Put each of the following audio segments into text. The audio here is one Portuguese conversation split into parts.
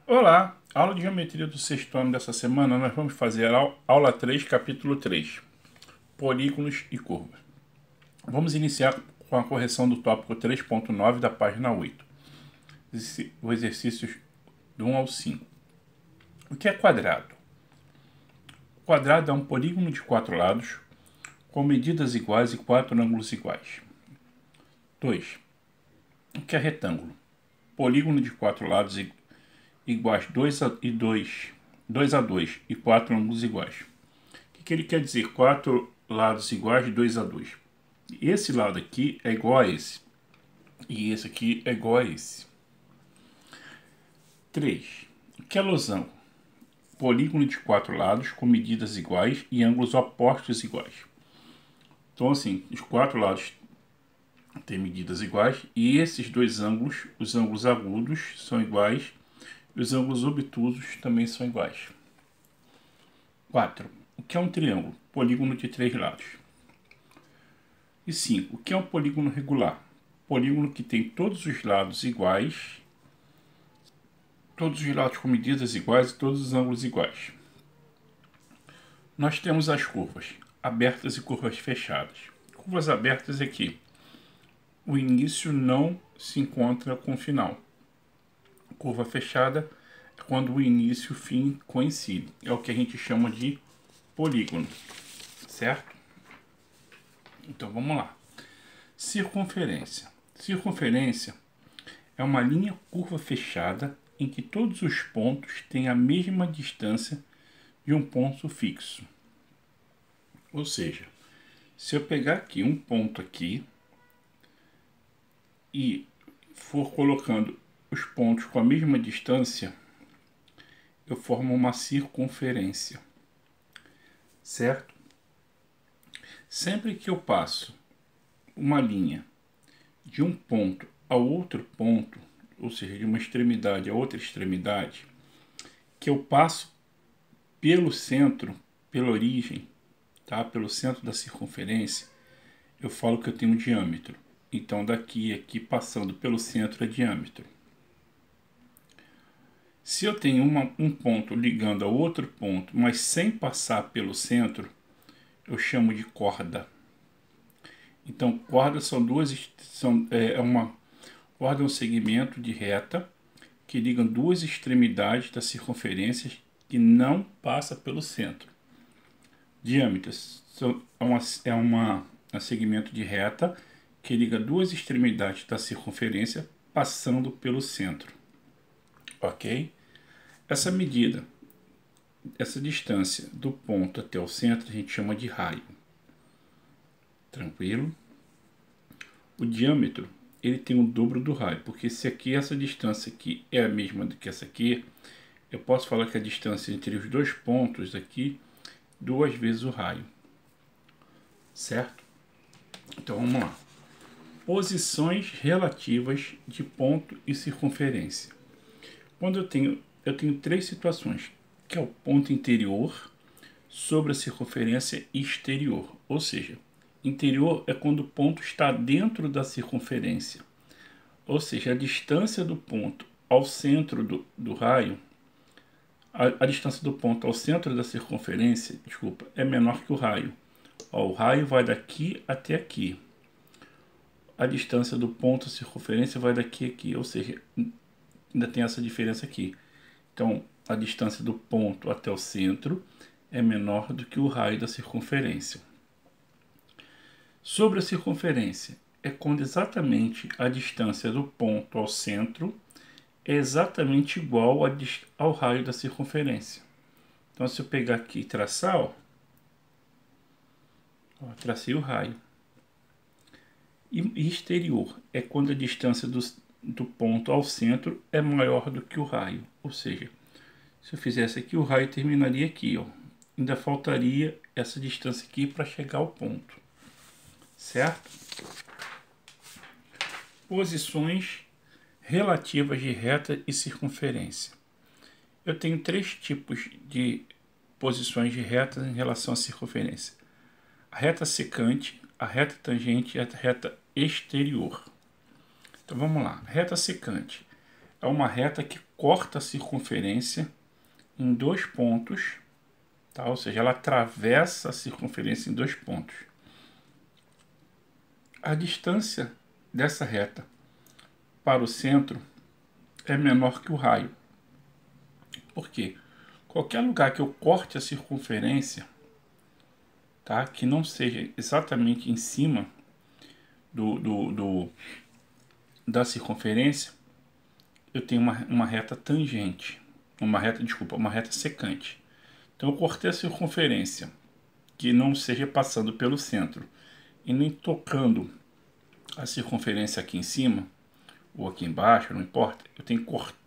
Olá, aula de geometria do sexto ano dessa semana nós vamos fazer a aula 3, capítulo 3, polígonos e curvas. Vamos iniciar com a correção do tópico 3.9 da página 8, os exercícios do 1 ao 5. O que é quadrado? O quadrado é um polígono de 4 lados, com medidas iguais e 4 ângulos iguais. 2. O que é retângulo? Polígono de 4 lados iguais 2 a 2 e 4 ângulos iguais. O que ele quer dizer? 4 lados iguais de 2 a 2. Esse lado aqui é igual a esse. E esse aqui é igual a esse. 3. O que é losango? Polígono de 4 lados com medidas iguais e ângulos opostos iguais. Então assim, os 4 lados têm medidas iguais e esses dois ângulos, os ângulos agudos, são iguais e os ângulos obtusos também são iguais. 4. O que é um triângulo? Polígono de 3 lados. E 5. O que é um polígono regular? Polígono que tem todos os lados iguais, todos os lados com medidas iguais e todos os ângulos iguais. Nós temos as curvas abertas e curvas fechadas. Curvas abertas aqui, o início não se encontra com o final. Curva fechada é quando o início e o fim coincidem. É o que a gente chama de polígono, certo? Então vamos lá. Circunferência. Circunferência é uma linha curva fechada em que todos os pontos têm a mesma distância de um ponto fixo. Ou seja, se eu pegar aqui um ponto aqui e for colocando os pontos com a mesma distância, eu formo uma circunferência, certo? Sempre que eu passo uma linha de um ponto a outro ponto, ou seja, de uma extremidade a outra extremidade, que eu passo pelo centro, pela origem, tá? Pelo centro da circunferência, eu falo que eu tenho um diâmetro. Então daqui a aqui passando pelo centro é diâmetro. Se eu tenho um ponto ligando a outro ponto, mas sem passar pelo centro, eu chamo de corda. Então, corda corda é um segmento de reta que liga duas extremidades da circunferência que não passa pelo centro. Diâmetros é um segmento de reta que liga duas extremidades da circunferência passando pelo centro. Ok? Essa medida, essa distância do ponto até o centro, a gente chama de raio. Tranquilo? O diâmetro, ele tem o dobro do raio, porque se aqui essa distância aqui é a mesma do que essa aqui, eu posso falar que a distância entre os dois pontos aqui, 2 vezes o raio. Certo? Então vamos lá. Posições relativas de ponto e circunferência. Quando eu tenho 3 situações, que é o ponto interior sobre a circunferência exterior, ou seja, interior é quando o ponto está dentro da circunferência, ou seja, a distância do ponto ao centro do raio, a distância do ponto ao centro da circunferência, é menor que o raio. Ó, o raio vai daqui até aqui. A distância do ponto à circunferência vai daqui a aqui, ou seja, ainda tem essa diferença aqui. Então, a distância do ponto até o centro é menor do que o raio da circunferência. Sobre a circunferência, é quando exatamente a distância do ponto ao centro é exatamente igual ao raio da circunferência. Então, se eu pegar aqui e traçar, tracei o raio. E exterior é quando a distância do ponto ao centro é maior do que o raio. Ou seja, se eu fizesse aqui, o raio terminaria aqui. Ó. Ainda faltaria essa distância aqui para chegar ao ponto. Certo? Posições relativas de reta e circunferência. Eu tenho 3 tipos de posições de reta em relação à circunferência. A reta secante, a reta tangente e a reta exterior. Então vamos lá. Reta secante é uma reta que corta a circunferência em 2 pontos, tá? Ou seja, ela atravessa a circunferência em 2 pontos. A distância dessa reta para o centro é menor que o raio. Por quê? Qualquer lugar que eu corte a circunferência, tá? Que não seja exatamente em cima da circunferência, eu tenho uma reta tangente, uma reta secante. Então eu cortei a circunferência que não seja passando pelo centro e nem tocando a circunferência aqui em cima ou aqui embaixo, não importa.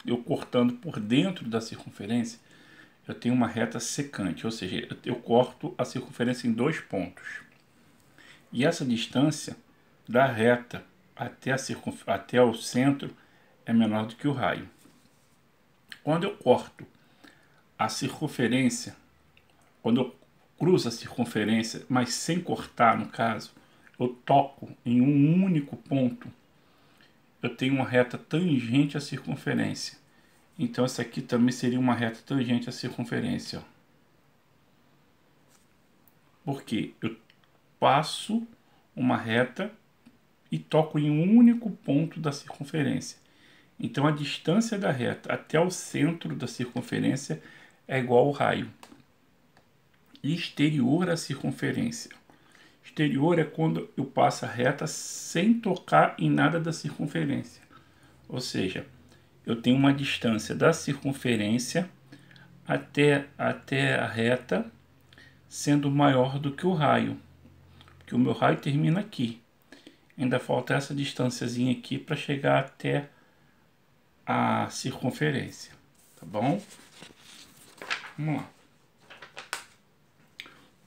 Eu cortando por dentro da circunferência, eu tenho uma reta secante, ou seja, eu corto a circunferência em 2 pontos. E essa distância da reta até o centro é menor do que o raio. Quando eu corto a circunferência, quando eu cruzo a circunferência, mas sem cortar, no caso, eu toco em um único ponto, eu tenho uma reta tangente à circunferência. Então essa aqui também seria uma reta tangente à circunferência. Ó. Porque eu passo uma reta e toco em um único ponto da circunferência. Então a distância da reta até o centro da circunferência é igual ao raio. E exterior à circunferência. Exterior é quando eu passo a reta sem tocar em nada da circunferência. Ou seja, eu tenho uma distância da circunferência até a reta sendo maior do que o raio. Porque o meu raio termina aqui. Ainda falta essa distânciazinha aqui para chegar até a circunferência. Tá bom? Vamos lá.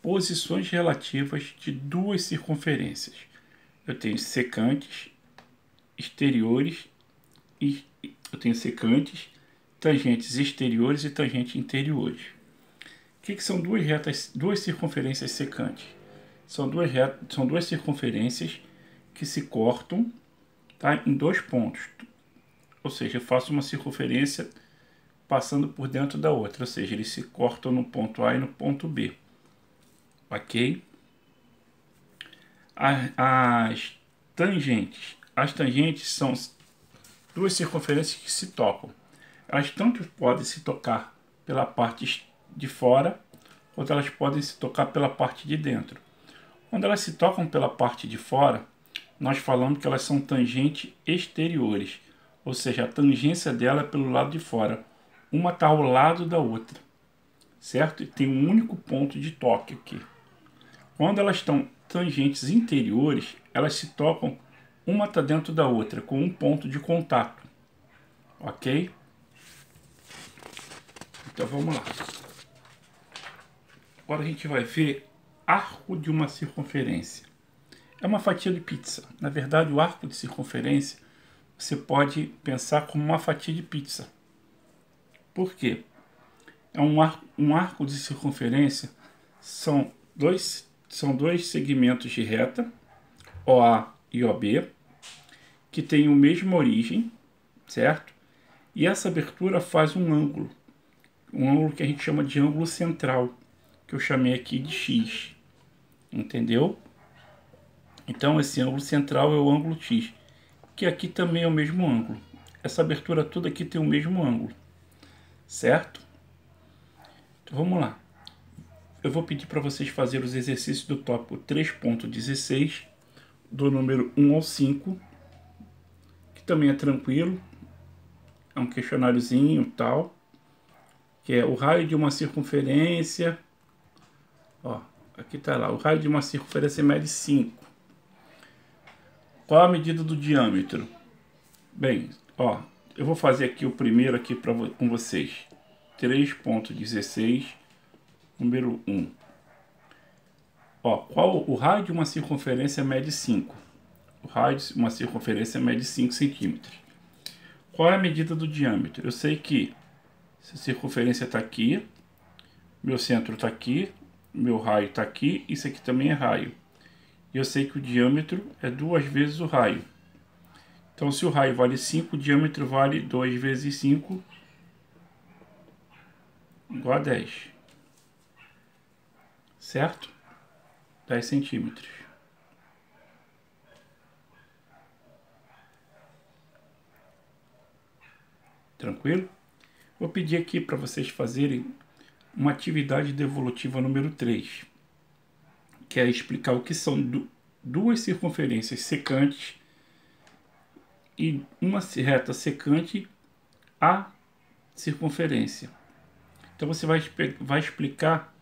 Posições relativas de duas circunferências. Eu tenho secantes, exteriores, e eu tenho secantes, tangentes exteriores e tangentes interiores. O que são duas circunferências secantes? São duas circunferências que se cortam, tá, em 2 pontos. Ou seja, eu faço uma circunferência passando por dentro da outra. Ou seja, eles se cortam no ponto A e no ponto B. Ok? As tangentes são duas circunferências que se tocam. Elas tanto podem se tocar pela parte de fora, quanto elas podem se tocar pela parte de dentro. Quando elas se tocam pela parte de fora, nós falamos que elas são tangentes exteriores, ou seja, a tangência dela é pelo lado de fora. Uma está ao lado da outra, certo? E tem um único ponto de toque aqui. Quando elas estão tangentes interiores, elas se tocam, uma está dentro da outra, com um ponto de contato. Ok? Então vamos lá. Agora a gente vai ver arco de uma circunferência. É uma fatia de pizza. Na verdade, o arco de circunferência você pode pensar como uma fatia de pizza. Por quê? É um arco de circunferência são dois segmentos de reta, OA e OB, que têm a mesma origem, certo? E essa abertura faz um ângulo que a gente chama de ângulo central, que eu chamei aqui de X, entendeu? Então esse ângulo central é o ângulo X, que aqui também é o mesmo ângulo. Essa abertura toda aqui tem o mesmo ângulo, certo? Então vamos lá. Eu vou pedir para vocês fazerem os exercícios do tópico 3.16, do número 1 ao 5, que também é tranquilo, é um questionáriozinho tal, que é o raio de uma circunferência, ó, aqui tá lá, o raio de uma circunferência mede 5. Qual a medida do diâmetro? Bem, ó, eu vou fazer aqui o primeiro aqui com vocês, 3.16, número 1. Ó, o raio de uma circunferência mede 5. O raio de uma circunferência mede 5 centímetros. Qual é a medida do diâmetro? Eu sei que se a circunferência está aqui, meu centro está aqui, meu raio está aqui, isso aqui também é raio. E eu sei que o diâmetro é 2 vezes o raio. Então, se o raio vale 5, o diâmetro vale 2 vezes 5, igual a 10. Certo? 10 centímetros. Tranquilo? Vou pedir aqui para vocês fazerem uma atividade devolutiva número 3, que é explicar o que são duas circunferências secantes e uma reta secante a circunferência. Então você vai explicar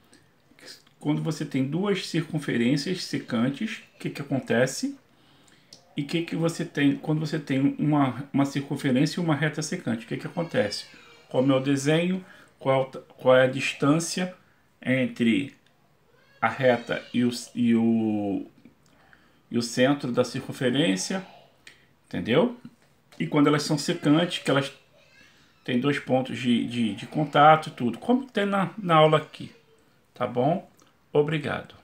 que quando você tem duas circunferências secantes, o que acontece, e que você tem quando você tem uma circunferência e uma reta secante, o que acontece, como é o desenho, qual é a distância entre a reta e o centro da circunferência, entendeu? E quando elas são secantes, que elas têm dois pontos de contato e tudo, como tem na aula aqui, tá bom? Obrigado.